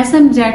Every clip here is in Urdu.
SMZ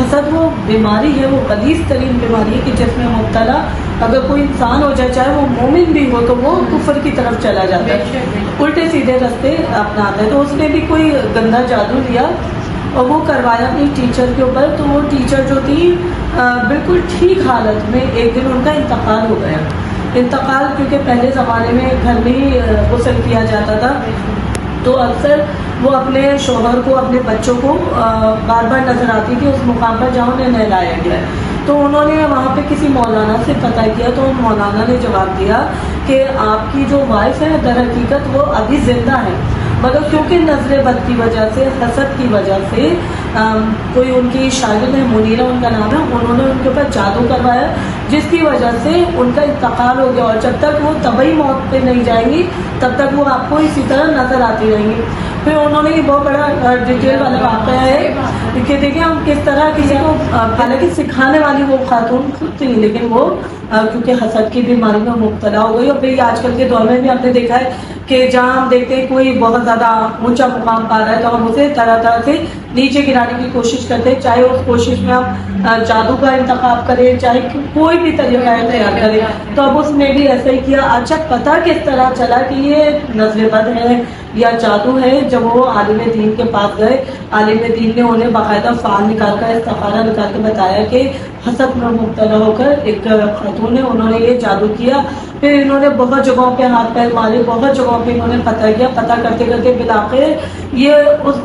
حسد وہ بیماری ہے، وہ غلیظ ترین بیماری ہے کہ جس میں مبتلا اگر کوئی انسان ہو جائے، چاہے وہ مومن بھی ہو، تو وہ کفر کی طرف چلا جاتا ہے، الٹے سیدھے راستے اپناتا ہے۔ تو اس نے بھی کوئی گندا جادو لیا اور وہ کروایا اپنی ٹیچر کے اوپر، تو وہ ٹیچر جو تھی بالکل ٹھیک حالت میں ایک دن ان کا انتقال ہو گیا۔ انتقال کیونکہ پہلے زمانے میں گھر میں ہی غسل کیا جاتا تھا، تو اکثر وہ اپنے شوہر کو، اپنے بچوں کو بار بار نظر آتی تھی اس مقام پر جہاں انہیں نہلایا گیا ہے۔ تو انہوں نے وہاں پہ کسی مولانا سے پتہ کیا، تو مولانا نے جواب دیا کہ آپ کی جو وائف ہے در حقیقت وہ ابھی زندہ ہے، مگر کیونکہ نظر بد کی وجہ سے، حسد کی وجہ سے، کوئی ان کی شاگرد ہے، منیرہ ان کا نام ہے، انہوں نے ان کے اوپر جادو کروایا جس کی وجہ سے ان کا انتقال ہو گیا، اور جب تک وہ طبعی موت پہ نہیں جائیں گی تب تک وہ آپ کو اسی طرح نظر آتی رہیں گی۔ پھر انہوں نے یہ بہت بڑا ڈیٹیل والا واقعہ ہے کہ دیکھیں ہم کس طرح کسی کو، حالانکہ سکھانے والی وہ خاتون خود تھی، لیکن وہ کیونکہ حسد کی بیماری میں مبتلا ہو گئی۔ اور پھر آج کل کے دور میں بھی ہم نے دیکھا ہے کہ جہاں ہم دیکھتے ہیں کوئی بہت زیادہ اونچا مقام پا رہا ہے تو ہم اسے طرح طرح سے نیچے گرانے کی کوشش کرتے ہیں، چاہے اس کوشش میں ہم جادو کا انتخاب کریں، چاہے کوئی بھی طریقہ اختیار کریں۔ تو اب اس نے بھی ایسا ہی کیا۔ اچھا پتہ کس طرح چلا کہ یہ نظر بد ہے یا جادو ہے؟ جب وہ عالم دین کے پاس گئے، عالم دین نے انہیں باقاعدہ فعال نکال کر، استخارہ نکال کے بتایا کہ حسد میں مبتلا ہو کر ایک خاتون ہے، انہوں نے یہ جادو کیا۔ پھر انہوں نے بہت جگہوں پہ ہاتھ پیر مارے، بہت جگہوں پہ انہوں نے پتہ کیا، پتہ کرتے کرتے بالآخر یہ اس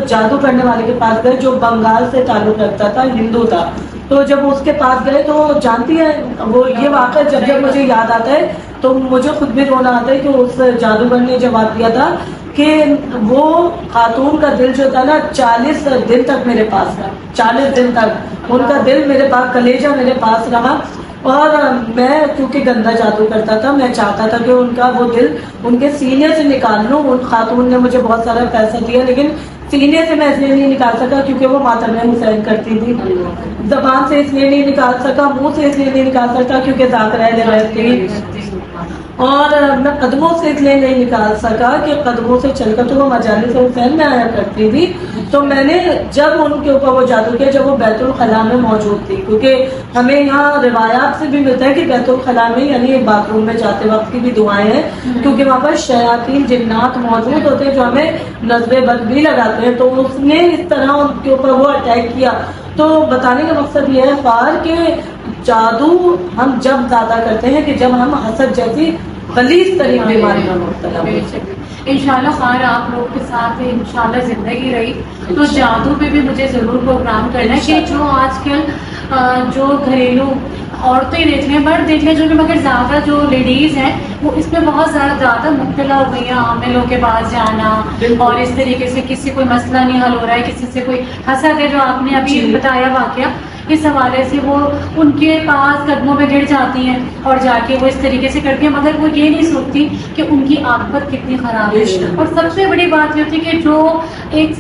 جادو کرنے والے کے پاس گئے جو بنگال سے تعلق رکھتا تھا، ہندو تھا۔ تو جب اس کے پاس گئے تو جانتی ہے وہ یہ واقعہ جب جب مجھے یاد آتا ہے تو مجھے خود بھی رونا آتا ہے کہ اس جادوگر نے جواب دیا تھا کہ وہ خاتون کا دل جو تھا نا 40 دن تک میرے پاس رہا، 40 دن تک ان کا دل میرے پاس، کلیجہ میرے پاس رہا۔ اور میں کیونکہ گندا جادو کرتا تھا، میں چاہتا تھا کہ ان کا وہ دل ان کے سینے سے نکال لوں۔ ان خاتون نے مجھے بہت سارا پیسہ دیا، لیکن سینے سے میں اس لیے نہیں نکال سکا کیونکہ وہ ماتم حسین کرتی تھی، زبان سے اس لیے نہیں نکال سکا، منہ سے اس لیے نہیں نکال سکتا کیونکہ ذاکرہ رہتی، اور میں قدموں سے اس لیے نہیں نکال سکا کہ قدموں سے چل کر تو وہ مجالس حسین میں آیا کرتی تھی۔ تو میں نے جب ان کے اوپر وہ جادو کیا جب وہ بیت الخلاء میں موجود تھی، کیونکہ ہمیں یہاں روایات سے بھی ملتا ہے کہ بیت الخلاء میں یعنی باتھ روم میں جاتے وقت کی بھی دعائیں ہیں، کیونکہ وہاں پر شیاطین جنات موجود ہوتے ہیں جو ہمیں نظر بد بھی لگاتے ہیں۔ تو اس نے اس طرح ان کے اوپر وہ اٹیک کیا۔ تو بتانے کا مقصد یہ ہے فار کہ جادو ہم جب زیادہ کرتے ہیں کہ جب ہم حسد جیسی غلیظ ترین بیماری میں مبتلا ہوتے ہیں۔ انشاءاللہ خیر آپ لوگ کے ساتھ انشاءاللہ زندگی رہی تو جادو پہ بھی مجھے ضرور پروگرام کرنا ہے کہ جو آج کل جو گھریلو عورتیں دیکھ لیں، مرد دیکھ لیں، جو کہ مگر زیادہ جو لیڈیز ہیں وہ اس میں بہت زیادہ مبتلا ہو گئی ہیں، عاملوں کے پاس جانا اور اس طریقے سے کسی کوئی مسئلہ نہیں حل ہو رہا ہے، کسی سے کوئی حسد ہے جو آپ نے ابھی بتایا واقعہ، اس حوالے سے وہ ان کے پاس قدموں پہ گر جاتی ہیں اور جا کے وہ اس طریقے سے کرتی ہیں، مگر وہ یہ نہیں سوچتی کہ ان کی عاقبت کتنی خراب ہے۔ اور سب سے بڑی بات یہ ہوتی ہے کہ جو ایک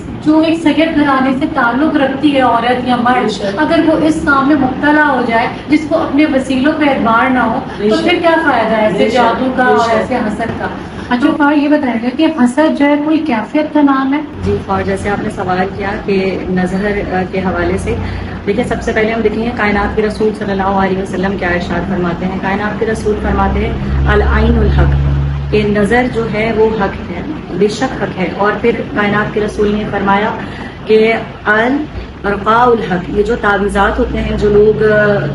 سید گھرانے سے تعلق رکھتی ہے عورت یا مرد، اگر وہ اس کام میں مبتلا ہو جائے جس کو اپنے وسیلوں پہ اعتبار نہ ہو تو پھر کیا فائدہ ہے ایسے جادو کا اور ایسے حسد کا۔ اچھا فار یہ بتائیں گا کہ حسد جو ہے کوئی کیفیت کا نام ہے؟ جی، اور جیسے آپ نے سوال کیا کہ نظر کے حوالے سے، دیکھیں سب سے پہلے ہم دیکھیں گے کائنات کے رسول صلی اللہ علیہ وسلم کیا ارشاد فرماتے ہیں۔ کائنات کے رسول فرماتے ہیں العین الحق، کہ نظر جو ہے وہ حق ہے، بے شک حق ہے۔ اور پھر کائنات کے رسول نے فرمایا کہ الرقاء الحق، یہ جو تعویذات ہوتے ہیں جو لوگ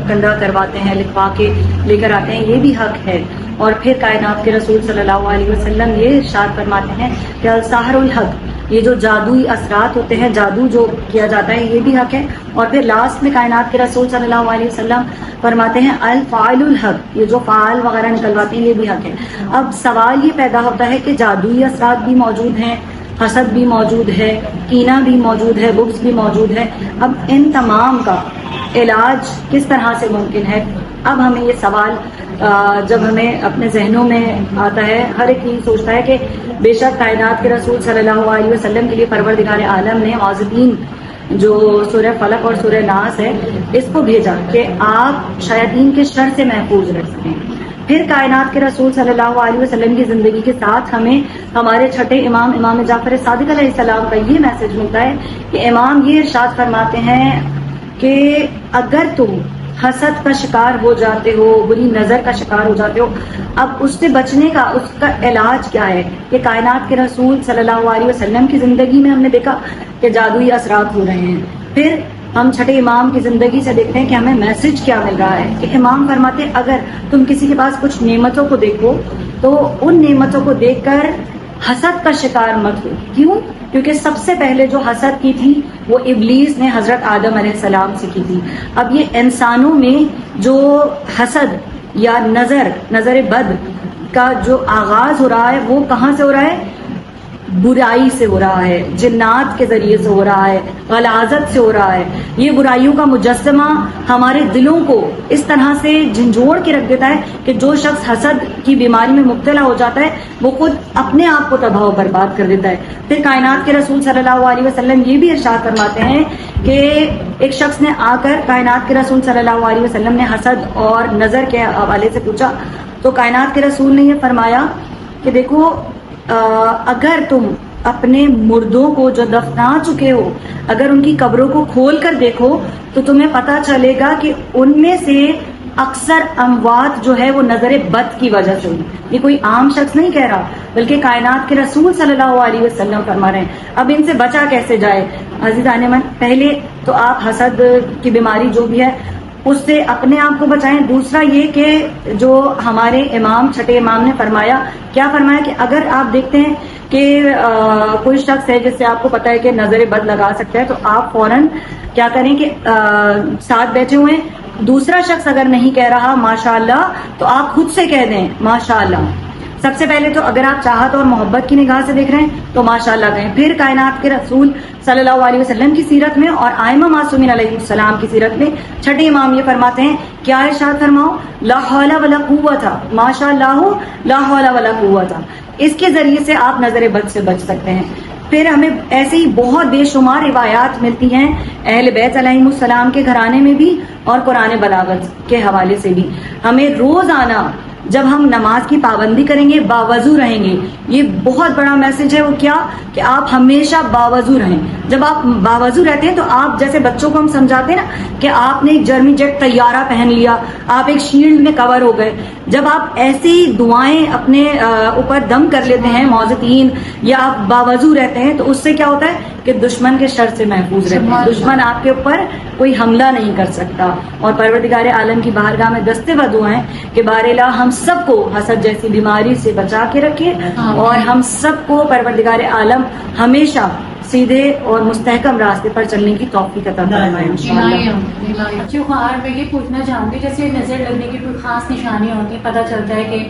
گندا کرواتے ہیں، لکھوا کے لے کر آتے ہیں، یہ بھی حق ہے۔ اور پھر کائنات کے رسول صلی اللہ علیہ وسلم یہ ارشاد فرماتے ہیں کہ السحر الحق، یہ جو جادوئی اثرات ہوتے ہیں، جادو جو کیا جاتا ہے، یہ بھی حق ہے۔ اور پھر لاسٹ میں کائنات کے رسول صلی اللہ علیہ وسلم فرماتے ہیں الفاعل الحق، یہ جو فعال وغیرہ نکلواتے ہیں، یہ بھی حق ہے۔ اب سوال یہ پیدا ہوتا ہے کہ جادوئی اثرات بھی موجود ہیں، حسد بھی موجود ہے، کینہ بھی موجود ہے، بغض بھی موجود ہے، اب ان تمام کا علاج کس طرح سے ممکن ہے؟ اب ہمیں یہ سوال جب ہمیں اپنے ذہنوں میں آتا ہے، ہر ایک یہ سوچتا ہے کہ بے شک کائنات کے رسول صلی اللہ علیہ وسلم کے لیے پروردگار عالم نے معوذین جو سورہ فلق اور سورہ ناس ہے اس کو بھیجا کہ آپ شیاطین کے شر سے محفوظ رہ سکیں۔ پھر کائنات کے رسول صلی اللہ علیہ وسلم کی زندگی کے ساتھ ہمیں ہمارے چھٹے امام جعفر صادق علیہ السلام کا یہ میسج ملتا ہے کہ امام یہ ارشاد فرماتے ہیں کہ اگر تم حسد کا شکار ہو جاتے ہو, بری نظر کا شکار ہو جاتے ہو, اب اس سے بچنے کا اس کا علاج کیا ہے؟ کہ کائنات کے رسول صلی اللہ علیہ وسلم کی زندگی میں ہم نے دیکھا کہ جادوئی اثرات ہو رہے ہیں. پھر ہم چھٹے امام کی زندگی سے دیکھتے ہیں کہ ہمیں میسج کیا مل رہا ہے. کہ امام فرماتے ہیں اگر تم کسی کے پاس کچھ نعمتوں کو دیکھو تو ان نعمتوں کو دیکھ کر حسد کا شکار مت ہو. کیوں؟ کیونکہ سب سے پہلے جو حسد کی تھی وہ ابلیس نے حضرت آدم علیہ السلام سے کی تھی. اب یہ انسانوں میں جو حسد یا نظر بد کا جو آغاز ہو رہا ہے وہ کہاں سے ہو رہا ہے؟ برائی سے ہو رہا ہے, جنات کے ذریعے سے ہو رہا ہے, غلاظت سے ہو رہا ہے. یہ برائیوں کا مجسمہ ہمارے دلوں کو اس طرح سے جھنجھوڑ کے رکھ دیتا ہے کہ جو شخص حسد کی بیماری میں مبتلا ہو جاتا ہے وہ خود اپنے آپ کو تباہ و برباد کر دیتا ہے. پھر کائنات کے رسول صلی اللہ علیہ وسلم یہ بھی ارشاد فرماتے ہیں کہ ایک شخص نے آ کر کائنات کے رسول صلی اللہ علیہ وسلم نے حسد اور نظر کے حوالے سے پوچھا تو کائنات کے رسول نے یہ فرمایا کہ دیکھو اگر تم اپنے مردوں کو جو دفنا چکے ہو اگر ان کی قبروں کو کھول کر دیکھو تو تمہیں پتہ چلے گا کہ ان میں سے اکثر اموات جو ہے وہ نظر بد کی وجہ سے ہوئی. یہ کوئی عام شخص نہیں کہہ رہا بلکہ کائنات کے رسول صلی اللہ علیہ وسلم فرما رہے ہیں. اب ان سے بچا کیسے جائے؟ عزیزان من, پہلے تو آپ حسد کی بیماری جو بھی ہے اس سے اپنے آپ کو بچائیں. دوسرا یہ کہ جو ہمارے امام چھٹے امام نے فرمایا, کیا فرمایا کہ اگر آپ دیکھتے ہیں کہ کوئی شخص ہے جس سے آپ کو پتا ہے کہ نظر بد لگا سکتا ہے تو آپ فوراً کیا کریں کہ ساتھ بیٹھے ہوئے دوسرا شخص اگر نہیں کہہ رہا ماشاءاللہ تو آپ خود سے کہہ دیں ماشاءاللہ. سب سے پہلے تو اگر آپ چاہت اور محبت کی نگاہ سے دیکھ رہے ہیں تو ماشاءاللہ کہیں. پھر کائنات کے رسول صلی اللہ علیہ وسلم کی سیرت میں اور ائمہ معصومین علیہ السلام کی سیرت میں چھٹے امام یہ فرماتے ہیں, کیا ارشاد فرماؤ, لا حول ولا قوت, ماشاءاللہ لا حول ولا قوت. اس کے ذریعے سے آپ نظر بد سے بچ سکتے ہیں. پھر ہمیں ایسے ہی بہت بے شمار روایات ملتی ہیں اہل بیت علیہ السلام کے گھرانے میں بھی اور قرآن بلاغت کے حوالے سے بھی. ہمیں روزانہ جب ہم نماز کی پابندی کریں گے, باوضو رہیں گے, یہ بہت بڑا میسج ہے. وہ کیا کہ آپ ہمیشہ باوضو رہیں. جب آپ باوضو رہتے ہیں تو آپ جیسے بچوں کو ہم سمجھاتے ہیں نا کہ آپ نے ایک جرمی جیٹ طیارہ پہن لیا, آپ ایک شیلڈ میں کور ہو گئے. جب آپ ایسی دعائیں اپنے اوپر دم کر لیتے ہیں معوذتین یا آپ باوضو رہتے ہیں تو اس سے کیا ہوتا ہے کہ دشمن کے شر سے محفوظ رہتے ہیں. دشمن آپ کے اوپر کوئی حملہ نہیں کر سکتا. اور پروردگار عالم کی بارگاہ میں دستے بدعائیں کہ بار الہ ہم سب کو حسد جیسی بیماری سے بچا کے رکھے اور ہم سب کو پروردگار عالم ہمیشہ سیدھے اور مستحکم راستے پر چلنے کی توفیق عطا فرمائے. بچوں کو اور میں یہ پوچھنا چاہوں گی, جیسے نظر لگنے کی کوئی خاص نشانیاں ہوتی ہیں, پتہ چلتا ہے کہ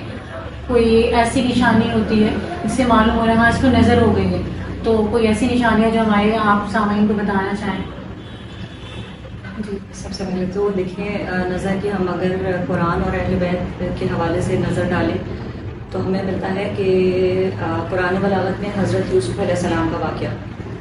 کوئی ایسی نشانی ہوتی ہے جس سے معلوم ہو رہا ہے ہاں اس کو نظر ہو گئی ہے, تو کوئی ایسی نشانیاں جو ہمارے آپ سامعین کو بتانا چاہیں؟ جی, سب سے پہلے تو دیکھیں نظر کی ہم اگر قرآن اور اہل بیت کے حوالے سے نظر ڈالیں تو ہمیں ملتا ہے کہ قرآن بلاغت میں حضرت یوسف علیہ السلام کا واقعہ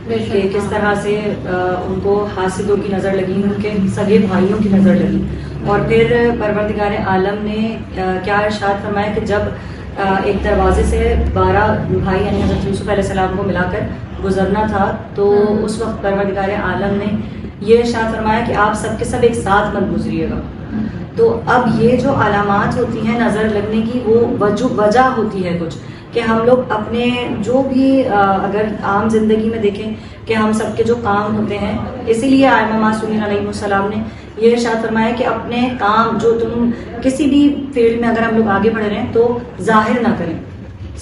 کہ کس طرح سے ان کو حاسدوں کی نظر لگی, ان کے سگے بھائیوں کی نظر لگی. اور پھر پروردگار عالم نے کیا ارشاد فرمایا کہ جب ایک دروازے سے 12 بھائی یعنی حضرت یوسف علیہ السلام کو ملا کر گزرنا تھا تو اس وقت پروردگار عالم نے یہ ارشاد فرمایا کہ آپ سب کے سب ایک ساتھ مت گزریے گا. تو اب یہ جو علامات ہوتی ہیں نظر لگنے کی وہ وجہ ہوتی ہے کچھ کہ ہم لوگ اپنے جو بھی اگر عام زندگی میں دیکھیں کہ ہم سب کے جو کام ہوتے ہیں, اسی لیے ائمہ معصومین علیہ السلام نے یہ ارشاد فرمایا کہ اپنے کام جو تم کسی بھی فیلڈ میں اگر ہم لوگ آگے بڑھ رہے ہیں تو ظاہر نہ کریں.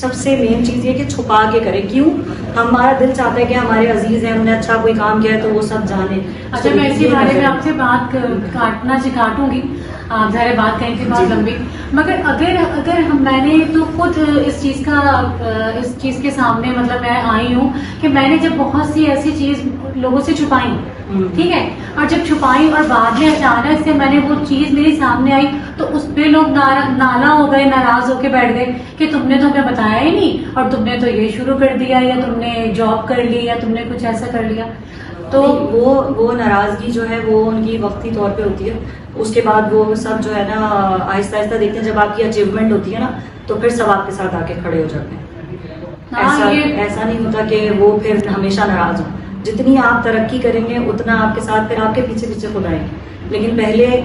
سب سے مین چیز یہ کہ چھپا کے کریں. کیوں؟ ہمارا دل چاہتا ہے کہ ہمارے عزیز ہیں, انہوں نے اچھا کوئی کام کیا ہے تو وہ سب جانیں. اچھا, میں اسی بارے میں آپ سے بات کاٹوں گی, آپ ظاہر بات کہیں تھی بہت لمبی, مگر اگر میں نے تو خود اس چیز کے سامنے مطلب میں آئی ہوں کہ میں نے جب بہت سی ایسی چیز لوگوں سے چھپائی, ٹھیک ہے, اور جب چھپائی اور بعد میں اچانک سے میں نے وہ چیز میرے سامنے آئی تو اس پہ لوگ نالا ہو گئے, ناراض ہو کے بیٹھ گئے کہ تم نے تو ہمیں بتایا ہی نہیں اور تم نے تو یہ شروع کر دیا یا تم نے جاب کر لی یا تم نے کچھ ایسا کر لیا. تو وہ ناراضگی جو ہے وہ ان کی وقتی طور پہ ہوتی ہے. اس کے بعد وہ سب جو ہے نا آہستہ آہستہ دیکھتے ہیں جب آپ کی اچیومنٹ ہوتی ہے نا تو پھر سب آپ کے ساتھ آ کے کھڑے ہو جاتے ہیں. ایسا نہیں ہوتا کہ وہ پھر ہمیشہ ناراض ہوں. جتنی آپ ترقی کریں گے اتنا آپ کے ساتھ پھر آپ کے پیچھے پیچھے خود آئیں گے، لیکن پہلے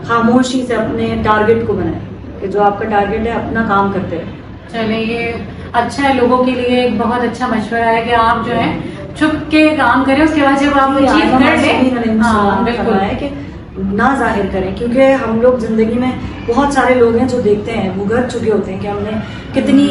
خاموشی سے اپنے ٹارگٹ کو بنائیں کہ جو آپ کا ٹارگٹ ہے اپنا کام کرتے ہیں۔ چلیں یہ اچھا ہے، لوگوں کے لیے ایک بہت اچھا مشورہ ہے کہ آپ جو ہے چھپ کے کام کریں، اس کے بعد جب آپ اچیو کر لیں، ہاں بالکل ہے کہ نہ ظاہر کریں، کیونکہ ہم لوگ زندگی میں بہت سارے لوگ ہیں جو دیکھتے ہیں بھگت چکے ہوتے ہیں کہ ہم نے کتنی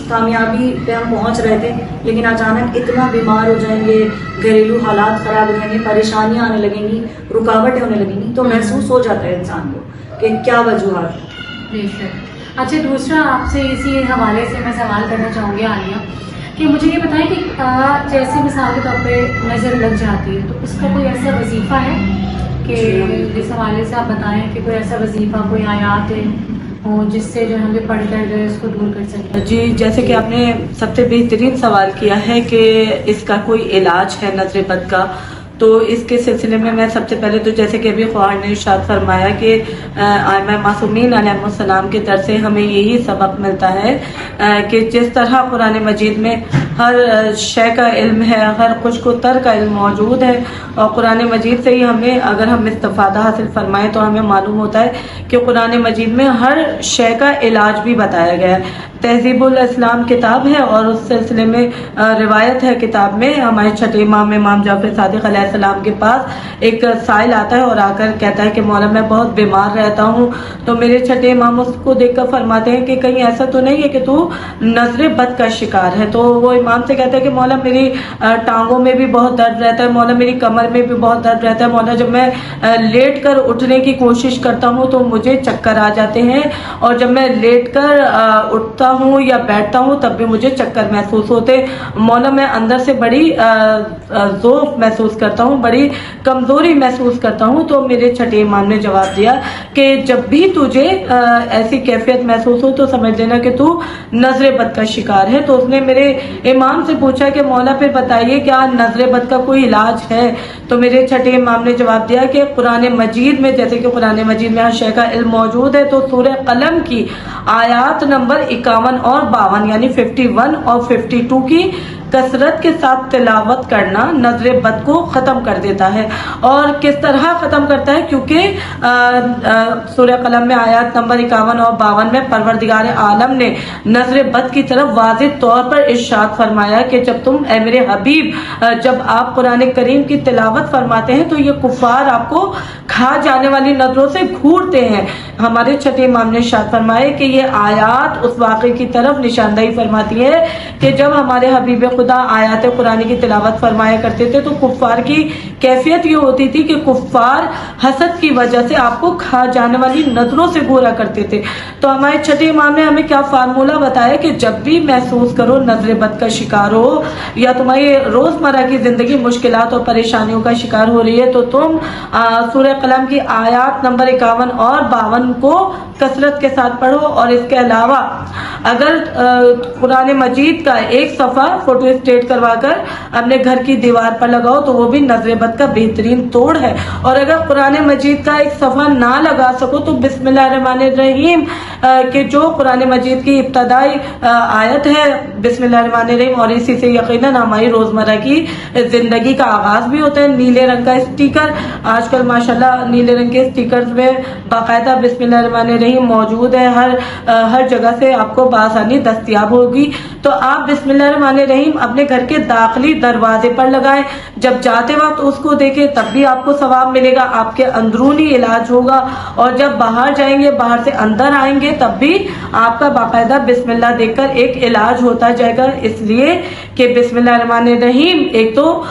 کامیابی پہ ہم پہنچ رہے تھے، لیکن اچانک اتنا بیمار ہو جائیں گے، گھریلو حالات خراب ہو جائیں گے، پریشانیاں آنے لگیں گی، رکاوٹیں ہونے لگیں گی، تو محسوس ہو جاتا ہے انسان کو کہ کیا وجوہات ہیں۔ بے شک۔ اچھا دوسرا آپ سے اسی حوالے سے میں سوال کرنا چاہوں گی عالیہ کہ مجھے یہ بتائیں کہ جیسے مثال کے طور پہ نظر لگ جاتی ہے تو اس کا کوئی ایسا وظیفہ ہے کہ جس حوالے سے آپ بتائیں کہ کوئی ایسا وظیفہ، کوئی آیات ہو جس سے جو ہم پڑھ کر جو ہے اس کو دور کر سکیں؟ جی، جیسے کہ آپ نے سب سے بہترین سوال کیا ہے کہ اس کا کوئی علاج ہے نظر بد کا، تو اس کے سلسلے میں میں سب سے پہلے تو جیسے کہ ابھی خواہر نے ارشاد فرمایا کہ ائمہ معصومین علیہ السلام کی طرف سے ہمیں یہی سبق ملتا ہے کہ جس طرح قرآن مجید میں ہر شے کا علم ہے، ہر خشک و تر کا علم موجود ہے، اور قرآن مجید سے ہی ہمیں اگر ہم استفادہ حاصل فرمائیں تو ہمیں معلوم ہوتا ہے کہ قرآن مجید میں ہر شے کا علاج بھی بتایا گیا ہے۔ تہذیب الاسلام کتاب ہے اور اس سلسلے میں روایت ہے کتاب میں، ہمارے چھٹے امام جعفر صادق علیہ السلام کے پاس ایک سائل آتا ہے اور آ کر کہتا ہے کہ مولا میں بہت بیمار رہتا ہوں، تو میرے چھٹے امام اس کو دیکھ کر فرماتے ہیں کہ کہیں ایسا تو نہیں ہے کہ تو نظر بد کا شکار ہے؟ تو وہ امام سے کہتا ہے کہ مولا میری ٹانگوں میں بھی بہت درد رہتا ہے، مولا میری کمر میں بھی بہت درد رہتا ہے، مولا جب میں لیٹ کر اٹھنے کی کوشش کرتا ہوں تو مجھے چکر آ جاتے ہیں، اور جب میں لیٹ کر اٹھتا ہوں یا بیٹھتا ہوں تب بھی مجھے چکر محسوس ہوتے، مولا میں اندر سے بڑی ضعف محسوس کرتا ہوں، بڑی کمزوری محسوس کرتا ہوں۔ تو میرے چھٹے امام نے جواب دیا کہ جب بھی تجھے ایسی کیفیت محسوس ہو تو سمجھ لینا کہ تو نظر بد کا شکار ہے۔ تو اس نے میرے امام سے پوچھا کہ مولا پھر بتائیے کیا نظر بد کا کوئی علاج ہے؟ تو میرے چھٹے امام نے جواب دیا کہ قرآن مجید میں، جیسے کہ قرآن مجید میں ہر شے کا علم موجود ہے، تو سورہ قلم کی آیات نمبر 51 اور 52 یعنی 51 اور 52 کی کثرت کے ساتھ تلاوت کرنا نظر بد کو ختم کر دیتا ہے۔ اور کس طرح ختم کرتا ہے؟ کیونکہ سورہ قلم میں آیات نمبر 51 اور 52 میں پروردگار عالم نے نظر بد کی طرف واضح طور پر ارشاد فرمایا کہ جب تم اے میرے حبیب جب آپ قرآن کریم کی تلاوت فرماتے ہیں تو یہ کفار آپ کو کھا جانے والی نظروں سے گھورتے ہیں۔ ہمارے چھٹے امام نے ارشاد فرمایا کہ یہ آیات اس واقعے کی طرف نشاندہی فرماتی ہے کہ جب ہمارے حبیب خدا آیات قرآن کی تلاوت فرمایا کرتے تھے تو کفار کی کیفیت یہ ہوتی تھی کہ کفار حسد کی وجہ سے آپ کو کھا جانے والی نظروں سے گھورا کرتے تھے۔ تو ہمارے چھٹے امام نے ہمیں کیا فارمولہ بتایا کہ جب بھی محسوس کرو نظر بد کا شکار ہو یا تمہاری روزمرہ کی زندگی مشکلات اور پریشانیوں کا شکار ہو رہی ہے تو تم سورہ قلم کی آیات نمبر 51 اور 52 کو کثرت کے ساتھ پڑھو، اور اس کے علاوہ اگر قرآن مجید کا ایک صفحہ فوٹو اسٹیٹ کروا کر اپنے گھر کی دیوار پر لگاؤ تو وہ بھی نظر بد کا بہترین توڑ ہے۔ اور اگر قرآن مجید کا ایک صفحہ نہ لگا سکو تو بسم اللہ الرحمن الرحیم کہ جو قرآن مجید کی ابتدائی آیت ہے بسم اللہ الرحمن الرحیم، اور اسی سے یقیناً ہماری روزمرہ کی زندگی کا آغاز بھی ہوتا ہے۔ نیلے رنگ کا اسٹیکر آج کل ماشاءاللہ نیلے رنگ کے اسٹیکرز میں باقاعدہ بسم اللہ الرحمن الرحیم موجود ہے، ہر جگہ سے آپ کو بآسانی دستیاب ہوگی۔ تو آپ بسم اللہ الرحمن الرحیم اپنے گھر کے داخلی دروازے پر لگائیں، جب جاتے وقت اس کو دیکھیں تب بھی آپ کو ثواب ملے گا، آپ کے اندرونی علاج ہوگا، اور جب باہر جائیں گے باہر سے اندر آئیں گے تب بھی آپ کا باقاعدہ بسم اللہ دیکھ کر ایک علاج ہوتا جائے گا، اس لیے کہ بسم اللہ الرحمن الرحیم ایک تو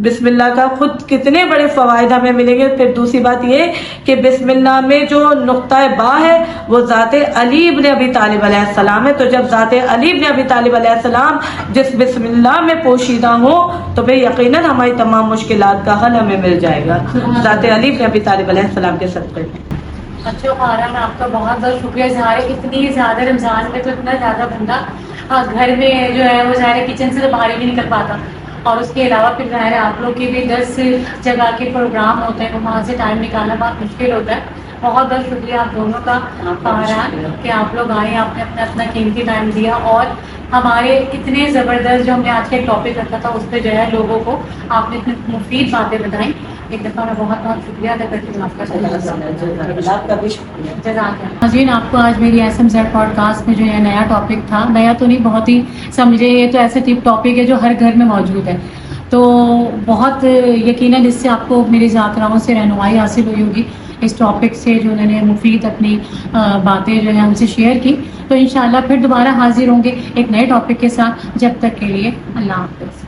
بسم اللہ کا خود کتنے بڑے فوائد ہمیں ملیں گے، پھر دوسری بات یہ کہ بسم اللہ میں جو نقطہ با ہے وہ ذات علی ابن ابی طالب علیہ السلام ہے، تو جب ذات علی ابن ابی طالب علیہ السلام جس بسم اللہ میں پوشیدہ ہو تو پھر یقیناً ہماری تمام مشکلات کا حل ہمیں مل جائے گا ذات علی ابن ابی طالب علیہ السلام کے صدقے میں۔ اچھا خارا میں آپ کا بہت بہت شکریہ اظہار ہے، اتنی زیادہ رمضان میں تو اتنا زیادہ بندہ گھر میں جو ہے وہ ظاہر کچن سے تو باہر ہی نہیں نکل پاتا، اور اس کے علاوہ پھر ظاہر ہے آپ لوگ کے بھی 10 جگہ کے پروگرام ہوتے ہیں، وہاں سے ٹائم نکالنا بہت مشکل ہوتا ہے۔ بہت بہت شکریہ آپ دونوں کا فہران کہ آپ لوگ آئے, آپ نے اپنا قیمتی ٹائم دیا اور ہمارے اتنے زبردست جو ہم نے آج کا ایک ٹاپک رکھا تھا اس پہ جو ہے لوگوں کو آپ نے اتنی مفید باتیں بتائیں. ایک دفعہ میں بہت بہت شکریہ ادا کرتی ہوں آپ کا. آپ کا بھی شکریہ. جزاک اللہ. ناظرین, آپ کو آج میری SMZ پوڈ کاسٹ میں جو ہے نیا ٹاپک تھا, نیا تو نہیں, بہت ہی سمجھے, یہ تو ایسے ٹاپک ہے جو ہر گھر میں موجود ہے, تو بہت یقیناً اس سے آپ کو میری ذاکراؤں سے رہنمائی حاصل ہوئی ہوگی اس ٹاپک سے, جو انہوں نے مفید اپنی باتیں جو ہے ہم سے شیئر کی. تو انشاءاللہ پھر دوبارہ حاضر ہوں گے ایک نئے ٹاپک کے ساتھ. جب تک کے لیے اللہ حافظ.